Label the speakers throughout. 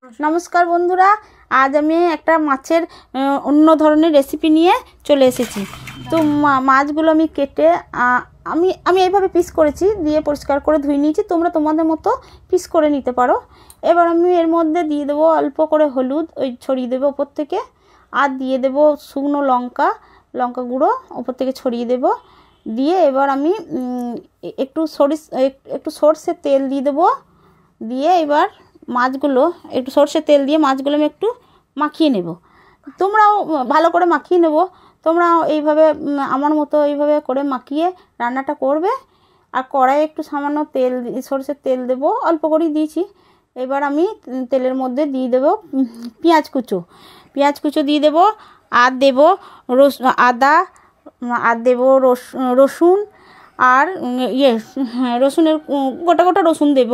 Speaker 1: नमस्कार बंधुरा आज आमी एकटा माछेर अन्य धरनेर रेसिपि निये चले एसेछि। तो माछगुलो आमी केटे आमी এইভাবে পিস করেছি, দিয়ে পরিষ্কার করে ধুয়ে নিয়েছি। তোমরা তোমাদের মতো পিস করে নিতে পারো। এবার আমি এর মধ্যে দিয়ে দেবো অল্প করে হলুদ, ওই ছড়িয়ে দেবো উপর থেকে, আর দিয়ে দেবো শুকনো লঙ্কা গুঁড়ো উপর থেকে ছড়িয়ে দেবো। দিয়ে এবার আমি একটু সরষের তেল দিয়ে দেবো। দিয়ে এবার মাছগুলো একটু সরষের তেল দিয়ে মাছগুলো আমি একটু মাখিয়ে নেব। তোমরাও ভালো করে মাখিয়ে নেব। তোমরা এইভাবে আমার মতো এইভাবে করে মাখিয়ে রান্নাটা করবে। আর কড়াইয়ে একটু সামান্য তেল সরষের তেল দেব, অল্প করেই দিয়েছি। এবার আমি তেলের মধ্যে দিয়ে দেব পেঁয়াজ কুচো দিয়ে দেব, আর দেব আদা, আর দেব রসুন, আর রসুনের গোটা রসুন দেব।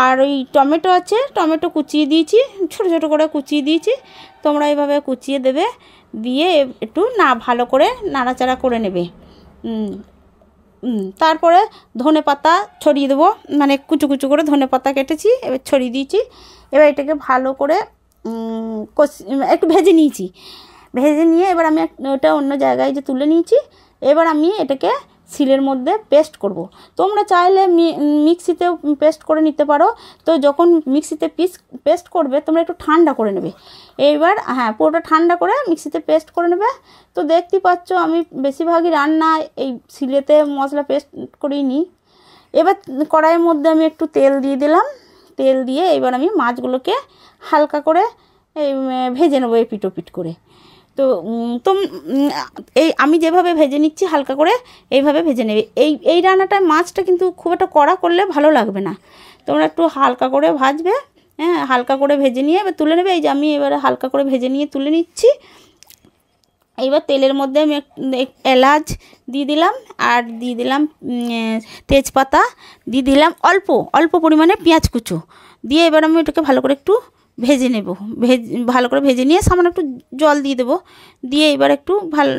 Speaker 1: আর ওই টমেটো আছে, টমেটো কুচিয়ে দিয়েছি, ছোট ছোট করে কুচিয়ে দিয়েছি। তোমরা এইভাবে কুচিয়ে দেবে, দিয়ে একটু ভালো করে নাড়াচাড়া করে নেবে। তারপরে ধনে পাতা ছড়িয়ে দেবো, মানে কুচু কুচু করে ধনে পাতা কেটেছি, এবার ছড়িয়ে দিয়েছি। এবার এটাকে ভালো করে একটু ভেজে নিয়েছি। ভেজে নিয়ে এবার আমি ওটা অন্য জায়গায় যে তুলে নিয়েছি। এবার আমি এটাকে শিলের মধ্যে পেস্ট করব। তোমরা চাইলে মিক্সিতেও পেস্ট করে নিতে পারো। তো যখন মিক্সিতে পেস্ট করবে তোমরা একটু ঠান্ডা করে নেবে। এইবার পুরোটা ঠান্ডা করে মিক্সিতে পেস্ট করে নেবে। তো দেখতেই পাচ্ছ আমি বেশিরভাগই রান্না এই শিলেতে মশলা পেস্ট করেই নিই। এবার কড়াইয়ের মধ্যে আমি একটু তেল দিয়ে দিলাম। তেল দিয়ে এবার আমি মাছগুলোকে হালকা করে ভেজে নেবো এপিট ওপিট করে। তো এই আমি যেভাবে ভেজে নিচ্ছি হালকা করে এইভাবে ভেজে নেবে। এই রান্নাটায় মাছটা কিন্তু খুব একটা কড়া করলে ভালো লাগবে না। তোমরা একটু হালকা করে ভাজবে, হালকা করে ভেজে নিয়ে এবার তুলে নেবে। এই যে আমি এবারে হালকা করে ভেজে নিয়ে তুলে নিচ্ছি। এইবার তেলের মধ্যে আমি এলাচ দিয়ে দিলাম, আর দিয়ে দিলাম তেজপাতা, দিয়ে দিলাম অল্প পরিমাণে পেঁয়াজ কুচো দিয়ে এবার আমি এটাকে ভালো করে একটু ভেজে নেব। ভালো করে ভেজে নিয়ে সামান্য একটু জল দিয়ে দেবো। দিয়ে এবার একটু ভালো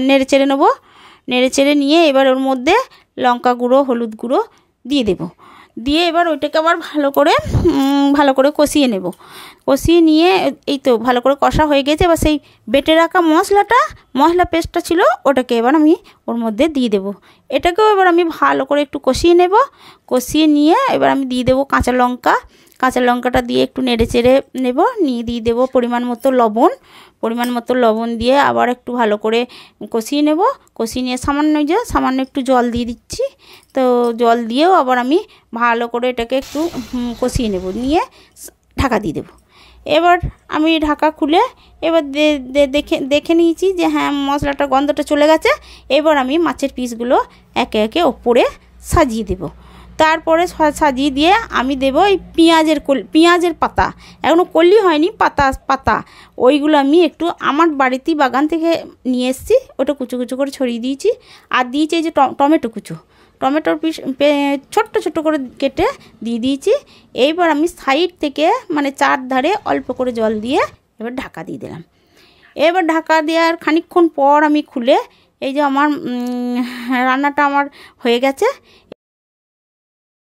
Speaker 1: নেড়ে চেড়ে নেবো। নেড়ে চেড়ে নিয়ে এবার ওর মধ্যে লঙ্কা গুঁড়ো, হলুদ গুঁড়ো দিয়ে দেবো। দিয়ে এবার ওইটাকে আবার ভালো করে কষিয়ে নেব। কষিয়ে নিয়ে এই তো ভালো করে কষা হয়ে গেছে। এবার সেই বেটে রাখা মশলা পেস্টটা ছিল ওটাকে এবার আমি ওর মধ্যে দিয়ে দেবো। এটাকেও এবার আমি ভালো করে একটু কষিয়ে নেব। কষিয়ে নিয়ে এবার আমি দিয়ে দেবো কাঁচা লঙ্কাটা দিয়ে একটু নেড়ে চেড়ে নেব। নিয়ে দিয়ে দেবো পরিমাণ মতো লবণ দিয়ে আবার একটু ভালো করে কষিয়ে নেব। কষিয়ে নিয়ে সামান্য একটু জল দিয়ে দিচ্ছি। তো জল দিয়েও আবার আমি ভালো করে এটাকে একটু কষিয়ে নেব, নিয়ে ঢাকা দিয়ে দেবো। এবার আমি ঢাকা খুলে এবার দেখে নিয়েছি যে মশলাটা গন্ধটা চলে গেছে। এবার আমি মাছের পিসগুলো একে একে ওপরে সাজিয়ে দেব। তারপরে সাজিয়ে দিয়ে আমি দেবো এই পেঁয়াজের পাতা, এখনও কলি হয়নি, পাতা ওইগুলো আমি একটু আমার বাড়িতেই বাগান থেকে নিয়ে এসেছি, ওটা কুচো করে ছড়িয়ে দিয়েছি। আর দিয়েছি এই যে টমেটোর পিস ছোট্ট করে কেটে দিয়ে দিয়েছি। এইবার আমি সাইড থেকে মানে চারধারে অল্প করে জল দিয়ে এবার ঢাকা দিয়ে দিলাম। এবার ঢাকা দেওয়ার খানিকক্ষণ পর আমি খুলে এই যে আমার রান্নাটা আমার হয়ে গেছে।